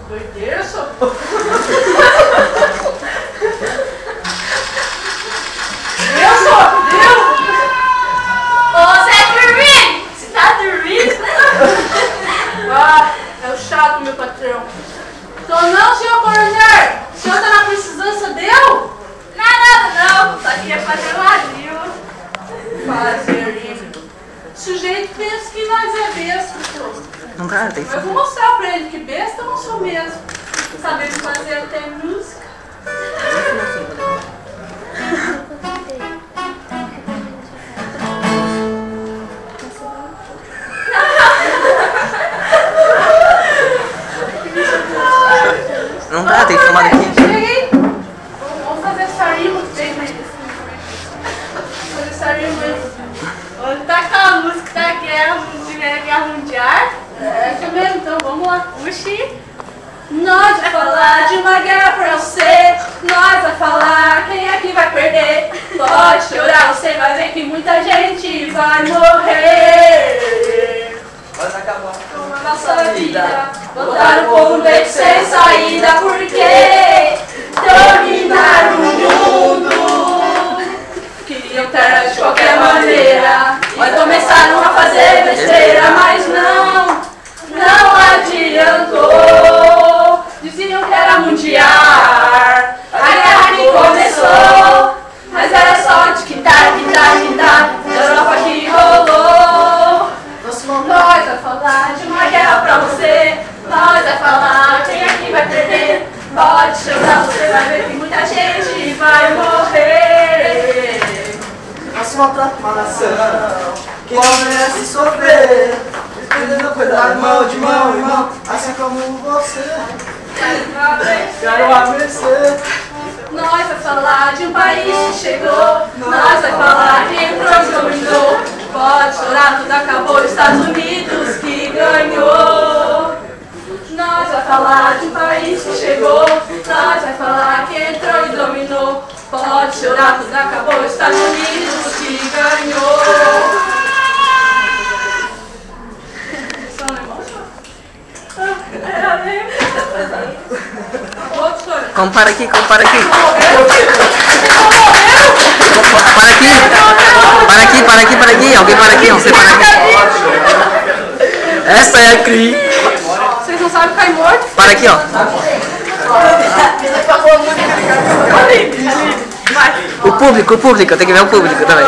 Doideira, só. Chato, meu patrão. Tô não, senhor coronel. O senhor tá na precisância deu? Não. Só queria fazer um ladrilho. Fazer. O sujeito pensa que nós é besta, pô. Não dá, tem Mas eu vou mostrar pra ele que besta eu não sou mesmo. Sabemos fazer até música. Não dá, tem que filmar daqui. Cheguei. Vamos fazer essa rima. Fazer essa rima. Onde tá aquela música da Guerra Mundial? É que mesmo, então vamos lá. Puxe. Nós vai falar de uma guerra pra você. Nós vai falar quem é que vai perder. Pode chorar, você vai ver que muita gente vai morrer. Vai acabar Com a nossa vida. Botar o povo no beco sem saída. Porque dominar o mundo. Queriam terra de qualquer maneira. Mas começaram a fazer besteira. Mas não adiantou. Diziam que era mundial a guerra que começou. Mas era só de quitar da Europa que rolou. Nós vai falar de uma guerra pra você. Nós vai falar quem aqui vai perder. Pode chorar, você vai ver que muita gente vai morrer. Nós somos uma nação que merece sofrer, dependendo cuidar mão de mão em mão, assim como você. Quero ABC. Nós vai falar de um país que chegou. Nós vai falar quem entrou e dominou. Pode chorar, tudo acabou, Estados Unidos que ganhou. Nós vai falar de um país que chegou. Nós vai falar quem entrou e dominou. Pode chorar, tudo acabou, Estados Unidos que ganhou. Só um negócio? Era mesmo? Compara aqui. Para aqui. Alguém para aqui, você para aqui. Essa é a Cri. Vocês não sabem cair morto? Para aqui, ó. O público, tem que ver o público também.